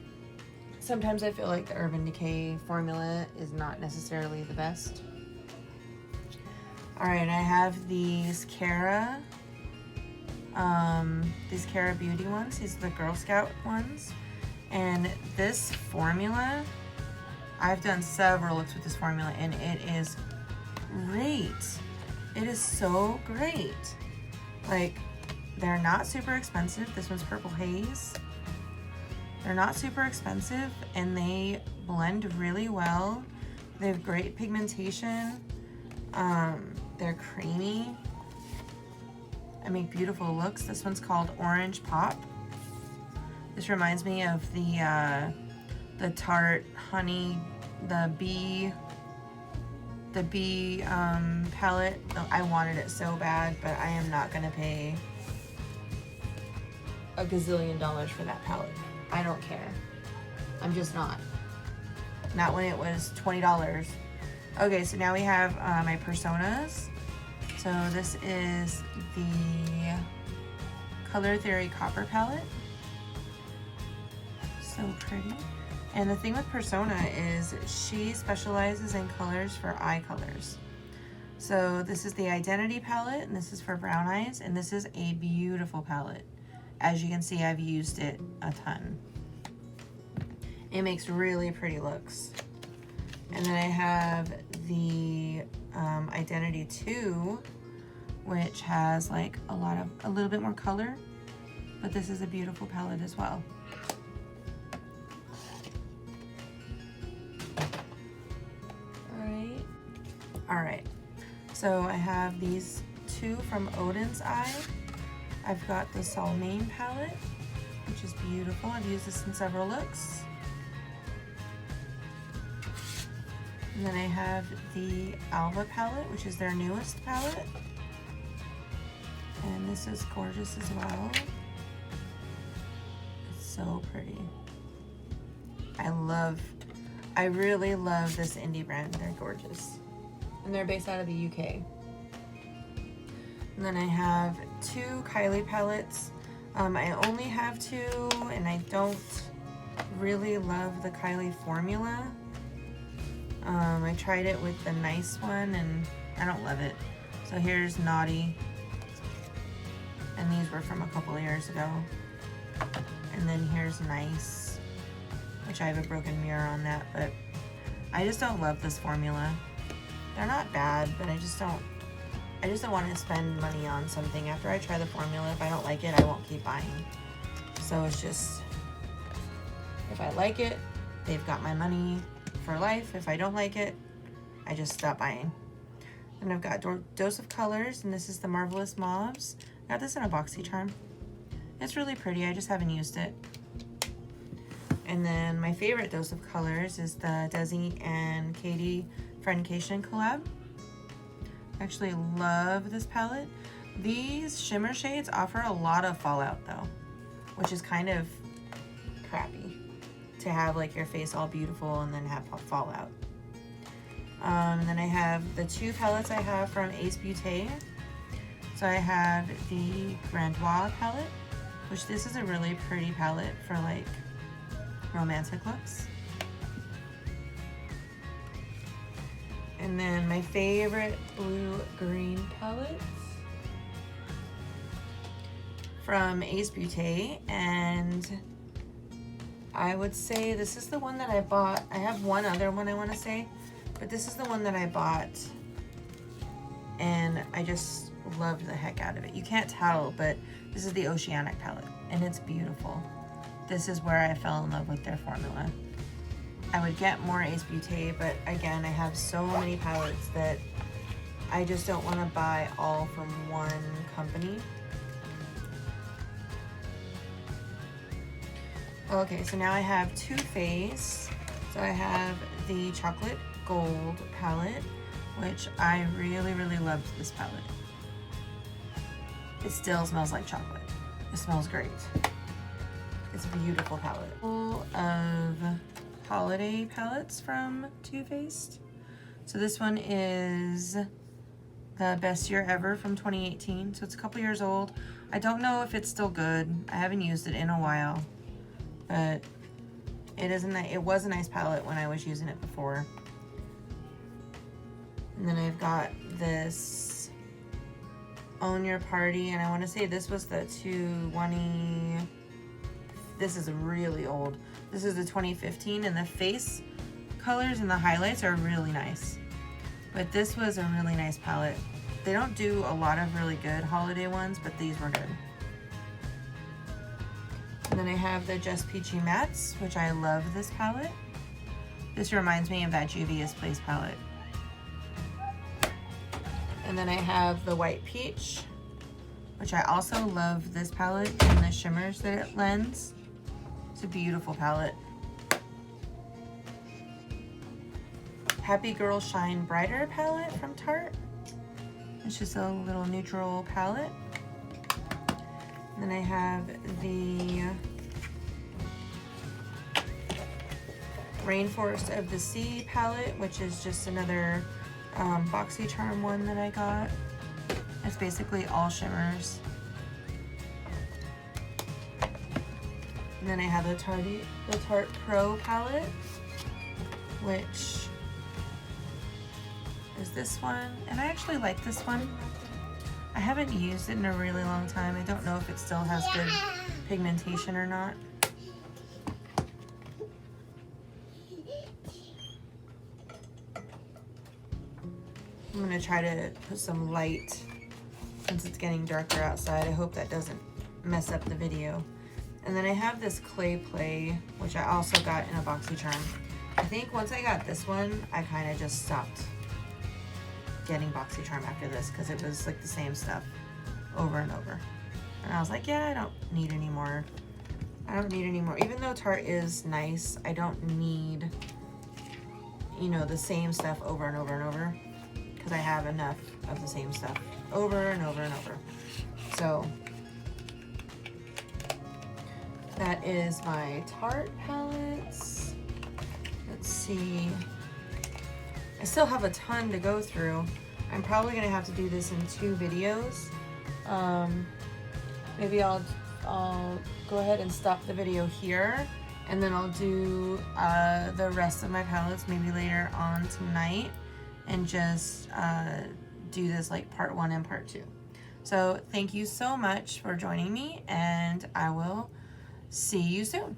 sometimes I feel like the Urban Decay formula is not necessarily the best. Alright, I have these Cara Beauty ones. These are the Girl Scout ones. And this formula, I've done several looks with this formula, and it is great. It is so great. Like, they're not super expensive. This one's Purple Haze. They're not super expensive, and they blend really well. They have great pigmentation. They're creamy. I make beautiful looks. This one's called Orange Pop. This reminds me of the Tarte Honey, the bee palette. I wanted it so bad, but I am not gonna pay a gazillion dollars for that palette. I don't care. I'm just not. Not when it was $20. Okay, so now we have my personas. So this is the Color Theory Copper palette. So pretty. And the thing with Persona is she specializes in colors for eye colors. So this is the Identity palette, and this is for brown eyes, and this is a beautiful palette. As you can see, I've used it a ton. It makes really pretty looks. And then I have the Identity 2, which has like a little bit more color, but this is a beautiful palette as well. So I have these two from Odin's Eye. I've got the Salmaine palette, which is beautiful. I've used this in several looks. And then I have the Alva palette, which is their newest palette. And this is gorgeous as well. It's so pretty. I really love this indie brand. They're gorgeous. And they're based out of the UK. And then I have two Kylie palettes. I only have two, and I don't really love the Kylie formula. I tried it with the nice one, and I don't love it. So here's Naughty. And these were from a couple of years ago. And then here's Nice, which I have a broken mirror on that, but I just don't love this formula. They're not bad, but I just don't want to spend money on something. After I try the formula, if I don't like it, I won't keep buying. So it's just, if I like it, they've got my money for life. If I don't like it, I just stop buying. And I've got Dose of Colors, and this is the Marvelous Mauves. I got this in a BoxyCharm. It's really pretty, I just haven't used it. And then my favorite Dose of Colors is the Desi and Katie Friendcation collab. I actually love this palette. These shimmer shades offer a lot of fallout though, which is kind of crappy to have like your face all beautiful and then have fallout. And then I have the two palettes I have from Ace Beauté. So I have the Grandois palette, which this is a really pretty palette for like romantic looks. And then my favorite blue-green palettes from Ace Beauté, and I would say this is the one that I bought. I have one other one I want to say, but this is the one that I bought, and I just loved the heck out of it. You can't tell, but this is the Oceanic palette, and it's beautiful. This is where I fell in love with their formula. I would get more Ace Beauté, but again, I have so many palettes that I just don't want to buy all from one company. Okay, so now I have Too Faced. So I have the Chocolate Gold palette, which I really, really loved this palette. It still smells like chocolate. It smells great. It's a beautiful palette. Full of holiday palettes from Too Faced. So this one is the Best Year Ever from 2018. So it's a couple years old. I don't know if it's still good. I haven't used it in a while, but it was a nice palette when I was using it before. And then I've got this Own Your Party, and I want to say this was the 220. This is really old. This is the 2015, and the face colors and the highlights are really nice. But this was a really nice palette. They don't do a lot of really good holiday ones, but these were good. And then I have the Just Peachy Mattes, which I love this palette. This reminds me of that Juvia's Place palette. And then I have the White Peach, which I also love this palette and the shimmers that it lends. It's a beautiful palette. Happy Girl Shine Brighter palette from Tarte. It's just a little neutral palette. And then I have the Rainforest of the Sea palette, which is just another BoxyCharm one that I got. It's basically all shimmers. And then I have the Tarte Pro palette, which is this one. And I actually like this one. I haven't used it in a really long time. I don't know if it still has good pigmentation or not. I'm gonna try to put some light since it's getting darker outside. I hope that doesn't mess up the video. And then I have this Clay Play, which I also got in a BoxyCharm. I think once I got this one, I kind of just stopped getting BoxyCharm after this because it was like the same stuff over and over. And I was like, yeah, I don't need any more. I don't need any more. Even though Tarte is nice, I don't need, you know, the same stuff over and over and over, because I have enough of the same stuff over and over and over. So that is my Tarte palettes. Let's see. I still have a ton to go through. I'm probably gonna have to do this in 2 videos. Maybe I'll go ahead and stop the video here, and then I'll do the rest of my palettes maybe later on tonight, and just do this like part 1 and part 2. So thank you so much for joining me, and I will see you soon.